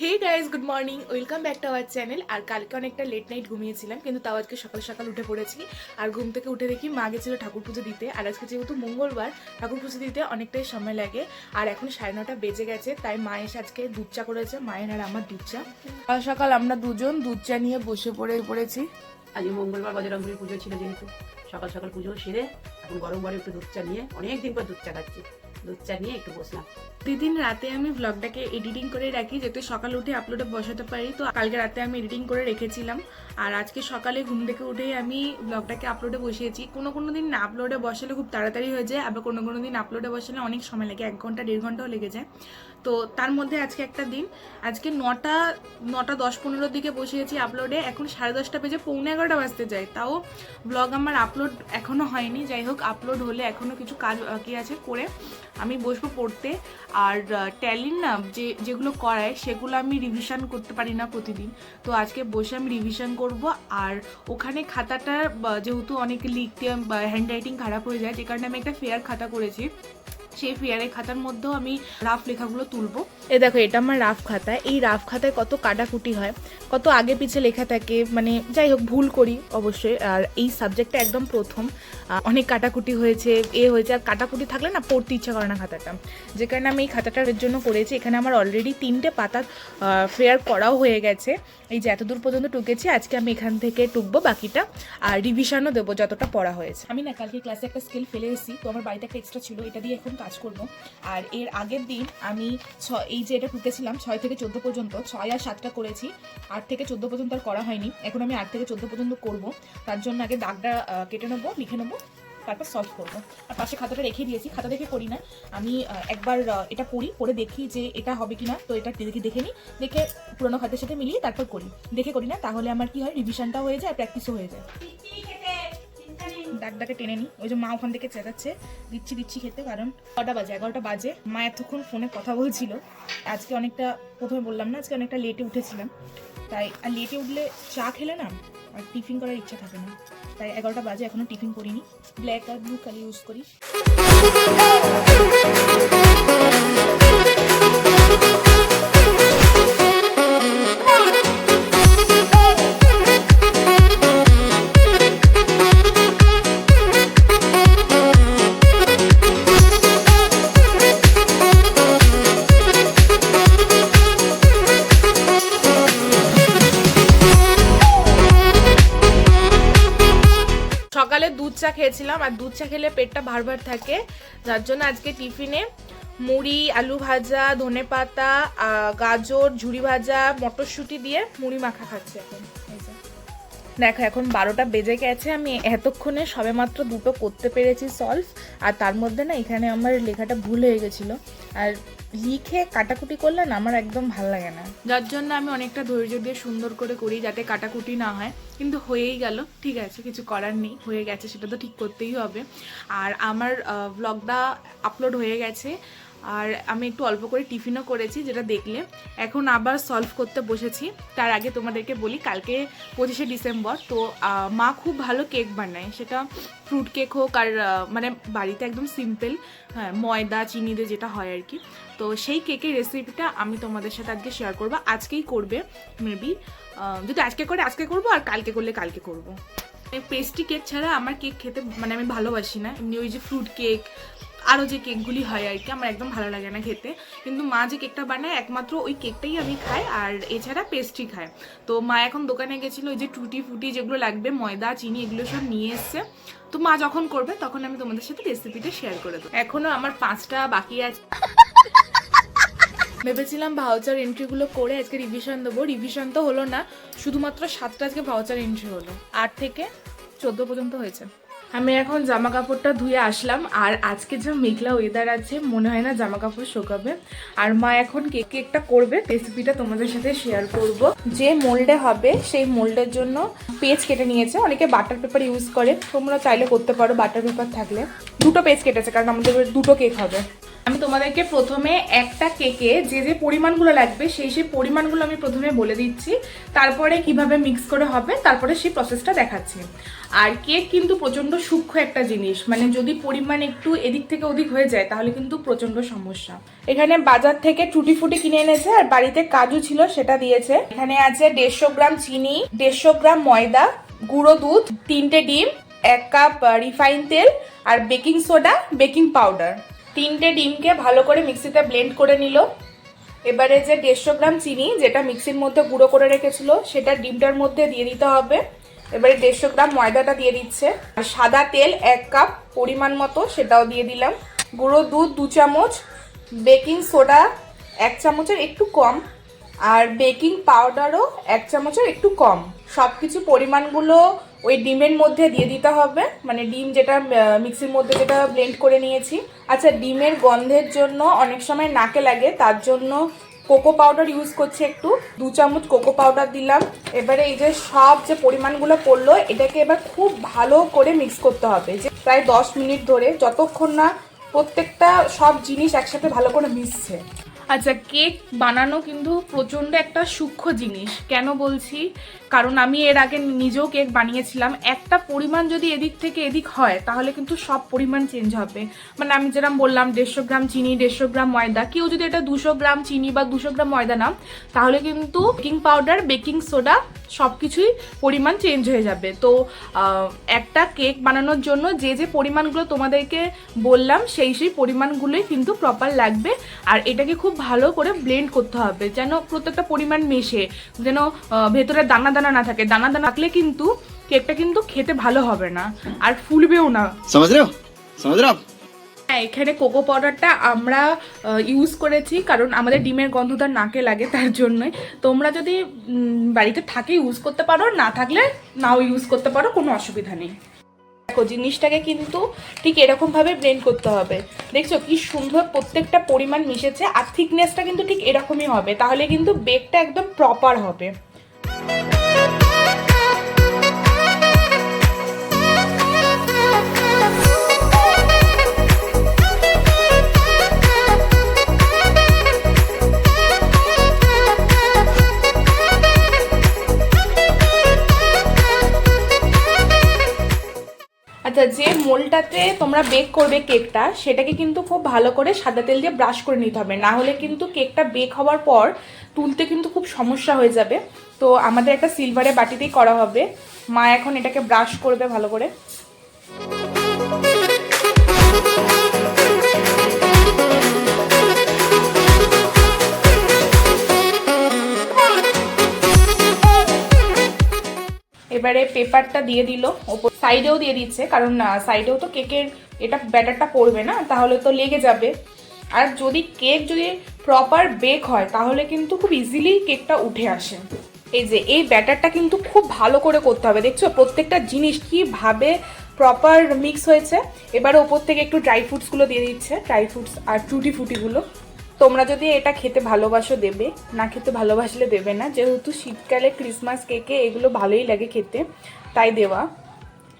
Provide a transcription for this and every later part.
Hey guys, good morning, welcome back to our channel. আর কালকে অনেকটা লেট নাইট ঘুমিয়েছিলাম, কিন্তু তাও আজকে সকাল সকাল উঠে পড়েছি। আর ঘুম থেকে উঠে দেখি মা গেছিলো ঠাকুর পুজো দিতে। আর আজকে যেহেতু মঙ্গলবার, ঠাকুর পুজো দিতে অনেকটাই সময় লাগে। আর এখন 9:30 বেজে গেছে, তাই মা এসে আজকে দুধ চা করেছে, মায়ের আর আমার দুধ চা। সকাল সকাল আমরা দুজন দুধ চা নিয়ে বসে পড়েছি। আজকে মঙ্গলবার বজরঙ্গলির পুজো ছিল, যেহেতু সকাল সকাল পুজো সেরে এখন গরম গরম একটু দুধ চা নিয়ে, অনেকদিন পর দুধ চা খাচ্ছি, দুধ চা নিয়ে একটু বসলাম। প্রতিদিন রাতে আমি ব্লগটাকে এডিটিং করে রাখি যাতে সকালে উঠে আপলোডে বসাতে পারি। তো কালকে রাতে আমি এডিটিং করে রেখেছিলাম, আর আজকে সকালে ঘুম থেকে উঠেই আমি ব্লগটাকে আপলোডে বসিয়েছি। কোনো দিন আপলোডে বসালে খুব তাড়াতাড়ি হয়ে যায়, আবার কোনো দিন আপলোডে বসালে অনেক সময় লাগে, 1 ঘন্টা 1.5 ঘন্টাও লেগে যায়। তো তার মধ্যে আজকে একটা দিন, আজকে 9:10-15 দিকে বসিয়েছি আপলোডে। এখন 10:30 বেজে 11:45 বাজতে যায়, তাও ব্লগ আমার আপলোড এখনও হয়নি। যাই হোক, আপলোড হলে এখনও কিছু কাজ বাকি আছে, করে আমি বসবো পড়তে। আর ট্যালির না যেগুলো করায় সেগুলো আমি রিভিশন করতে পারি না প্রতিদিন, তো আজকে বসে আমি রিভিশন করব। আর ওখানে খাতাটা যেহেতু অনেক লিখতে হ্যান্ড রাইটিং খারাপ হয়ে যায়, যে কারণে আমি একটা ফেয়ার খাতা করেছি। সেই ফেয়ারের খাতার মধ্যেও আমি রাফ লেখাগুলো তুলবো। দেখো, এটা আমার রাফ খাতা। এই রাফ খাতায় কত কাটাকুটি হয়, কত আগে পিছে লেখা থাকে, মানে যাই হোক ভুল করি অবশ্যই। আর এই সাবজেক্টটা একদম প্রথম, অনেক কাটাকুটি হয়েছে, হয়েছে। আর কাটাকুটি থাকলে না পড়তে ইচ্ছা করে না খাতাটা, যে কারণে আমি এই খাতাটার জন্য করেছি। এখানে আমার অলরেডি 3টে পাতা ফেয়ার করাও হয়ে গেছে। এই যে এতদূর পর্যন্ত টুকেছি, আজকে আমি এখান থেকে টুকবো বাকিটা, আর রিভিশনও দেবো যতটা পড়া হয়েছে। আমি না কালকে ক্লাসে একটা স্কেল ফেলে এসেছি, তো আমার বাড়িতে একটা এক্সট্রা ছিল, এটা দিয়ে এখন কাজ করবো। আর এর আগের দিন আমি এই যে এটা টুকেছিলাম 6 থেকে 14 পর্যন্ত, 6 আর 7টা করেছি, 8 থেকে 14 পর্যন্ত আর করা হয়নি। এখন আমি 8 থেকে 14 পর্যন্ত করব। তার জন্য আগে দাগটা কেটে নেবো, লিখে নেবো, তারপর সলভ করবো। আর পাশে খাতাটা রেখে দিয়েছি, খাতা দেখে করি না আমি, একবার এটা পড়ে দেখি যে এটা হবে কিনা। তো এটা দেখে নিই, দেখে পুরোনো খাতার সাথে মিলিয়ে তারপর করি। দেখে করি না, তাহলে আমার কি হয়, রিভিশনটাও হয়ে যায় আর প্র্যাকটিসও হয়ে যায়। দাগটাকে টেনে নিই। ওই যে মা ওখান থেকে চেঁচাচ্ছে, দিচ্ছি খেতে, কারণ 11টা বাজে। মা এতক্ষণ ফোনে কথা বলছিল। আজকে অনেকটা, প্রথমে বললাম না, আজকে অনেকটা লেটে উঠেছিলাম, তাই আর লেটে উঠলে চা খেলে না আর টিফিন করার ইচ্ছা থাকে না, তাই 11টা বাজে, এখনো টিফিন করিনি। ব্ল্যাক আর ব্লু কালার ইউজ করি। সকালে দুধ চা খেয়েছিলাম, আর দুধ চা খেলে পেটটা ভার থাকে, যার জন্য আজকে টিফিনে মুড়ি, আলু ভাজা, ধনেপাতা, গাজর, ঝুরি ভাজা, মটরশুঁটি দিয়ে মুড়ি মাখা খাচ্ছি এখন। দেখো, এখন 12টা বেজে গেছে, আমি এতক্ষণে সবেমাত্র 2টো করতে পেরেছি সলভ। আর তার মধ্যে না এখানে আমার লেখাটা ভুল হয়ে গেছিলো, আর লিখে কাটাকুটি করলে না আমার একদম ভালো লাগে না, যার জন্য আমি অনেকটা ধৈর্য দিয়ে সুন্দর করে করি যাতে কাটাকুটি না হয়। কিন্তু হয়েই গেল, ঠিক আছে, কিছু করার নেই, হয়ে গেছে, সেটা তো ঠিক করতেই হবে। আর আমার ব্লগটা আপলোড হয়ে গেছে, আর আমি একটু অল্প করে টিফিনও করেছি, যেটা দেখলে। এখন আবার সলভ করতে বসেছি। তার আগে তোমাদেরকে বলি, কালকে 25শে ডিসেম্বর, তো মা খুব ভালো কেক বানায়, সেটা ফ্রুট কেক হোক আর মানে বাড়িতে একদম সিম্পল, হ্যাঁ, ময়দা চিনি দিয়ে যেটা হয় আর কি। তো সেই কেকের রেসিপিটা আমি তোমাদের সাথে আজকে শেয়ার করবো। আজকেই করবে মেবি, যদি আজকে করে আজকে করবো, আর কালকে করলে কালকে করবো। পেস্ট্রি কেক ছাড়া আমার কেক খেতে মানে আমি ভালোবাসি না। এমনি ওই যে ফ্রুট কেক, আরও যে কেকগুলি হয় আর কি, আমার একদম ভালো লাগে না খেতে। কিন্তু মা যে কেকটা বানায় একমাত্র ওই কেকটাই আমি খাই, আর এছাড়া পেস্ট্রি খাই। তো মা এখন দোকানে গেছিলো, ওই যে টুটি ফুটি যেগুলো লাগবে, ময়দা চিনি, এগুলো সব নিয়ে এসছে। তো মা যখন করবে তখন আমি তোমাদের সাথে রেসিপিটা শেয়ার করে দেবো। এখনও আমার 5টা বাকি আছে। ভেবেছিলাম ভাউচার এন্ট্রিগুলো করে আজকে রিভিশন দেবো, রিভিশন তো হলো না, শুধুমাত্র 7টা আজকে ভাউচার এন্ট্রি হলো, 8 থেকে 14 পর্যন্ত হয়েছে। আমি এখন জামা কাপড়টা ধুয়ে আসলাম, আর আজকে যে মেঘলা ওয়েদার আছে, মনে হয় না জামা কাপড় শুকাবে। আর মা এখন কেকটা করবে, রেসিপিটা তোমাদের সাথে শেয়ার করব। যে মোল্ডে হবে সেই মোল্ডের জন্য পেজ কেটে নিয়েছে, অনেকে বাটার পেপার ইউজ করে, তোমরা চাইলে করতে পারো বাটার পেপার থাকলে। 2টো পেজ কেটেছে, কারণ আমাদের 2টো কেক হবে। আমি তোমাদেরকে প্রথমে একটা কেকে যে যে পরিমাণগুলো লাগবে সেই পরিমাণগুলো আমি প্রথমে বলে দিচ্ছি, তারপরে কিভাবে মিক্স করে হবে তারপরে সেই প্রসেসটা দেখাচ্ছি। আর কেক কিন্তু প্রচণ্ড সূক্ষ্ম একটা জিনিস, মানে যদি পরিমাণ একটু এদিক থেকে ওদিক হয়ে যায় তাহলে কিন্তু প্রচণ্ড সমস্যা। এখানে বাজার থেকে টুটি ফুটি কিনে এনেছে আর বাড়িতে কাজু ছিল সেটা দিয়েছে। এখানে আছে 150 গ্রাম চিনি, 150 গ্রাম ময়দা, গুঁড়ো দুধ, 3টে ডিম, 1 কাপ রিফাইন তেল আর বেকিং সোডা, বেকিং পাউডার। 3টে ডিমকে ভালো করে মিক্সিতে ব্লেন্ড করে নিল। এবারে যে 150 গ্রাম চিনি যেটা মিক্সির মধ্যে গুঁড়ো করে রেখেছিল সেটা ডিমটার মধ্যে দিয়ে দিতে হবে। এবারে 150 গ্রাম ময়দাটা দিয়ে দিচ্ছে, আর সাদা তেল 1 কাপ পরিমাণ মতো সেটাও দিয়ে দিলাম, গুঁড়ো দুধ 2 চামচ, বেকিং সোডা 1 চামচের একটু কম, আর বেকিং পাউডারও 1 চামচের একটু কম। সব কিছু পরিমাণগুলো ওই ডিমের মধ্যে দিয়ে দিতে হবে, মানে ডিম যেটা মিক্সির মধ্যে যেটা ব্লেন্ড করে নিয়েছি। আচ্ছা, ডিমের গন্ধের জন্য অনেক সময় নাকে লাগে, তার জন্য কোকো পাউডার ইউজ করছি, একটু 2 চামচ কোকো পাউডার দিলাম। এবারে এই যে সব যে পরিমাণগুলো পড়লো এটাকে এবার খুব ভালো করে মিক্স করতে হবে, যে প্রায় 10 মিনিট ধরে, যতক্ষণ না প্রত্যেকটা সব জিনিস একসাথে ভালো করে মিশছে। আচ্ছা, কেক বানানো কিন্তু প্রচণ্ড একটা সূক্ষ্ম জিনিস। কেন বলছি? কারণ আমি এর আগে নিজেও কেক বানিয়েছিলাম। একটা পরিমাণ যদি এদিক থেকে এদিক হয় তাহলে কিন্তু সব পরিমাণ চেঞ্জ হবে। মানে আমি যেরকম বললাম 150 গ্রাম চিনি, 150 গ্রাম ময়দা, কেউ যদি এটা 200 গ্রাম চিনি বা 200 গ্রাম ময়দা নাও তাহলে কিন্তু বেকিং পাউডার, বেকিং সোডা সব কিছুই পরিমাণ চেঞ্জ হয়ে যাবে। তো একটা কেক বানানোর জন্য যে যে পরিমাণগুলো তোমাদেরকে বললাম সেই পরিমাণগুলোই কিন্তু প্রপার লাগবে। আর এটাকে খুব ভালো করে ব্লেন্ড করতে হবে যেন প্রত্যেকটা পরিমাণ মেশে, যেন ভেতরে দানা দানা না থাকে। দানা দানা থাকলে কিন্তু কেকটা কিন্তু খেতে ভালো হবে না আর ফুলবেও না। समझ रहे हो? হ্যাঁ, এখানে কোকো পাউডারটা আমরা ইউজ করেছি কারণ আমাদের ডিমের গন্ধটা নাকে লাগে, তার জন্যই। তোমরা যদি বাড়িতে থাকে ইউজ করতে পারো, না থাকলে নাও ইউজ করতে পারো, কোনো অসুবিধা নেই। দেখো, জিনিসটাকে কিন্তু ঠিক এরকমভাবে ব্লেন্ড করতে হবে। দেখছো কি সুন্দর প্রত্যেকটা পরিমাণ মিশেছে, আর থিকনেসটা কিন্তু ঠিক এরকমই হবে, তাহলে কিন্তু বেকটা একদম প্রপার হবে। আচ্ছা, যে মোলটাতে তোমরা বেক করবে কেকটা সেটাকে কিন্তু খুব ভালো করে সাদা তেল দিয়ে ব্রাশ করে নিতে হবে, না হলে কিন্তু কেকটা বেক হওয়ার পর তুলতে কিন্তু খুব সমস্যা হয়ে যাবে। তো আমাদের একটা সিলভারের বাটিতেই করা হবে। মা এখন এটাকে ব্রাশ করবে ভালো করে। এবারে পেপারটা দিয়ে দিল, ওপর সাইডেও দিয়ে দিচ্ছে, কারণ সাইডেও তো কেকের এটা ব্যাটারটা পড়বে না, তাহলে তো লেগে যাবে। আর যদি কেক যদি প্রপার বেক হয় তাহলে কিন্তু খুব ইজিলি কেকটা উঠে আসে। এই যে এই ব্যাটারটা কিন্তু খুব ভালো করে করতে হবে। দেখছো প্রত্যেকটা জিনিস কীভাবে প্রপার মিক্স হয়েছে। এবারে ওপর থেকে একটু ড্রাই ফ্রুটসগুলো দিয়ে দিচ্ছে, ড্রাই ফ্রুটস আর টুটি ফুটিগুলো। তোমরা যদি এটা খেতে ভালোবাসো দেবে, না খেতে ভালোবাসলে দেবে না, যেহেতু শীতকালে ক্রিসমাস কেকে এগুলো ভালোই লাগে খেতে, তাই দেওয়া।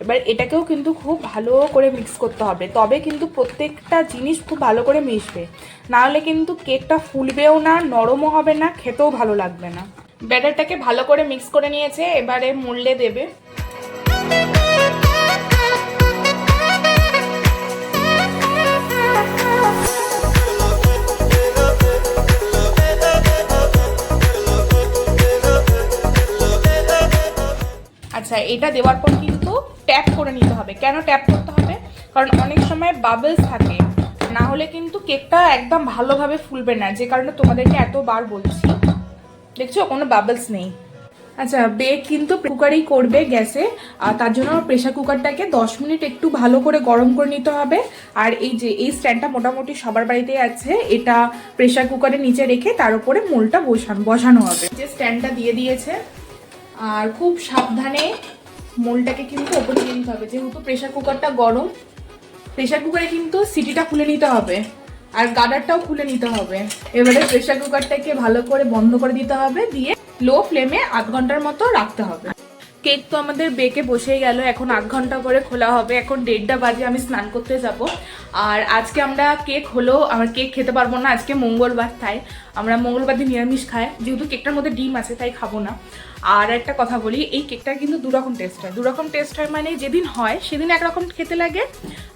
এবার এটাকেও কিন্তু খুব ভালো করে মিক্স করতে হবে, তবে কিন্তু প্রত্যেকটা জিনিস খুব ভালো করে মিশবে, নাহলে কিন্তু কেকটা ফুলবেও না, নরমও হবে না, খেতেও ভালো লাগবে না। ব্যাটারটাকে ভালো করে মিক্স করে নিয়েছে, এবারে মোল্ডে দেবে। আচ্ছা, এটা দেওয়ার পর কিন্তু ট্যাপ করে নিতে হবে। কেন ট্যাপ করতে হবে? কারণ অনেক সময় বাবলস থাকে, না হলে কিন্তু কেকটা একদম ভালোভাবে ফুলবে না, যে কারণে তোমাদেরকে এতবার বলছি। দেখছো কোনো বাবলস নেই। আচ্ছা, বেক কিন্তু কুকারেই করবে গ্যাসে, আর তার জন্য প্রেশার কুকারটাকে 10 মিনিট একটু ভালো করে গরম করে নিতে হবে। আর এই যে এই স্ট্যান্ডটা মোটামুটি সবার বাড়িতেই আছে, এটা প্রেশার কুকারের নিচে রেখে তার উপরে মোলটা বসানো হবে। যে স্ট্যান্ডটা দিয়ে দিয়েছে, আর খুব সাবধানে মোলটাকে কিন্তু ওপরে দিয়ে নিতে হবে, যেহেতু প্রেশার কুকারটা গরম। প্রেশার কুকারে কিন্তু সিটিটা খুলে নিতে হবে আর গার্ডারটাও খুলে নিতে হবে। এবারে প্রেশার কুকারটাকে ভালো করে বন্ধ করে দিতে হবে, দিয়ে লো ফ্লেমে 8 ঘন্টার মতো রাখতে হবে। কেক তো আমাদের বেকে বসেই গেল, এখন 8 ঘন্টা পরে খোলা হবে। এখন 1:30 বাজে, আমি স্নান করতে যাব। আর আজকে আমরা কেক হলো, আমার কেক খেতে পারবো না, আজকে মঙ্গলবার, তাই আমরা মঙ্গলবার দিন নিরামিষ খাই, যেহেতু কেকটার মধ্যে ডিম আছে তাই খাবো না। আর একটা কথা বলি, এই কেকটার কিন্তু দুরকম টেস্ট হয়। দুরকম টেস্ট হয় মানে যেদিন হয় সেদিন একরকম খেতে লাগে,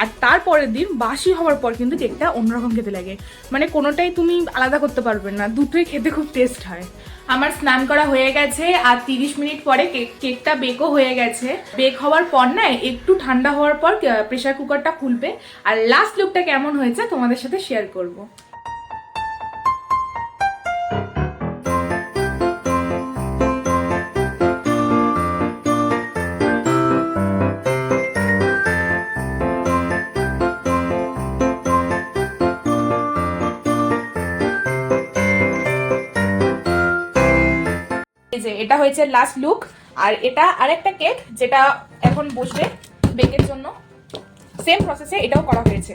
আর তারপরের দিন বাসি হওয়ার পর কিন্তু কেকটা অন্যরকম খেতে লাগে। মানে কোনোটাই তুমি আলাদা করতে পারবে না, দুটোই খেতে খুব টেস্ট হয়। আমার স্নান করা হয়ে গেছে, আর 30 মিনিট পরে কেকটা বেকও হয়ে গেছে। বেক হওয়ার পর না একটু ঠান্ডা হওয়ার পর প্রেসার কুকারটা খুলবে, আর লাস্ট লুকটা কেমন হয়েছে তোমাদের সাথে শেয়ার করব। এই যে এটা হয়েছে লাস্ট লুক, আর এটা আরেকটা কেক যেটা এখন বসবে বেকের জন্য। সেম প্রসেসে এটাও করা হয়েছে।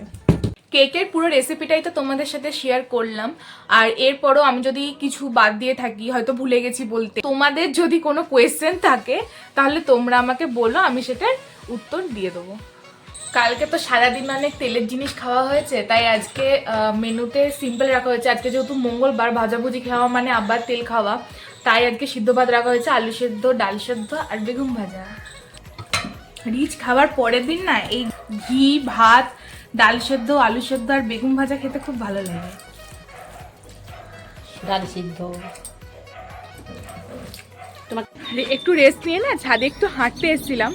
কেকের পুরো রেসিপিটাই তো তোমাদের সাথে শেয়ার করলাম, আর এরপরও আমি যদি কিছু বাদ দিয়ে থাকি, হয়তো ভুলে গেছি বলতে, তোমাদের যদি কোনো কোয়েশ্চেন থাকে তাহলে তোমরা আমাকে বলো, আমি সেটার উত্তর দিয়ে দেবো। কালকে তো সারাদিন অনেক তেলের জিনিস খাওয়া হয়েছে, তাই আজকে মেনুতে সিম্পল রাখা হয়েছে। আজকে যেহেতু মঙ্গলবার, ভাজাভুজি খাওয়া মানে আবার তেল খাওয়া, তাই আজকে সিদ্ধ ভাত রাখা হয়েছে, আলু সেদ্ধ, ডাল সেদ্ধ আর বেগুন ভাজা। রিচ খাবার পরের দিন না এই ঘি ভাত, ডাল সেদ্ধ, আলু সেদ্ধ আর বেগুন ভাজা খেতে খুব ভালো লাগে। ডাল সিদ্ধ। একটু রেস্ট নিয়ে না ছাদে একটু হাঁটতে এসেছিলাম,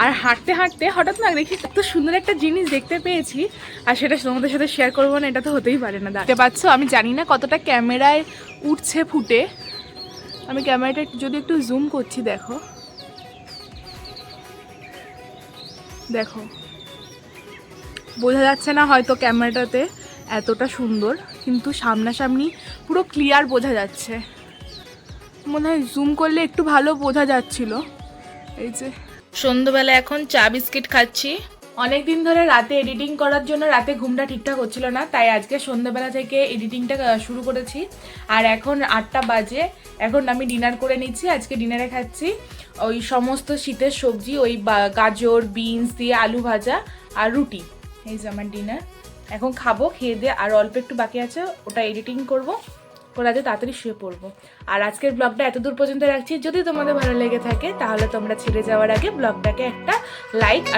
আর হাঁটতে হাঁটতে হঠাৎ না দেখি এত সুন্দর একটা জিনিস দেখতে পেয়েছি, আর সেটা তোমাদের সাথে শেয়ার করবো না, এটা তো হতেই পারে না। দেখতে পাচ্ছ, আমি জানি না কতটা ক্যামেরায় উঠছে ফুটে, আমি ক্যামেরাটা যদি একটু জুম করছি, দেখো দেখো, বোঝা যাচ্ছে না হয়তো ক্যামেরাটাতে এতটা সুন্দর, কিন্তু সামনাসামনি পুরো ক্লিয়ার বোঝা যাচ্ছে। মনে হয় জুম করলে একটু ভালো বোঝা যাচ্ছিল। এই যে সন্ধ্যাবেলা এখন চা বিস্কিট খাচ্ছি। অনেকদিন ধরে রাতে এডিটিং করার জন্য রাতে ঘুমটা ঠিকঠাক হচ্ছিল না, তাই আজকে সন্ধ্যাবেলা থেকে এডিটিংটা শুরু করেছি। আর এখন 8টা বাজে, এখন আমি ডিনার করে নিচ্ছি। আজকে ডিনারে খাচ্ছি ওই সমস্ত শীতের সবজি, ওই গাজর বিনস দিয়ে আলু ভাজা আর রুটি। এই যে আমার ডিনার, এখন খাবো, খেয়ে দিয়ে আর অল্প একটু বাকি আছে, ওটা এডিটিং করবো, করে আজকে তাড়াতাড়ি শুয়ে পড়বো। আর আজকের ব্লগটা এত দূর পর্যন্ত রাখছি। যদি তোমাদের ভালো লেগে থাকে তাহলে তোমরা ছেড়ে যাওয়ার আগে ব্লগটাকে একটা লাইক আর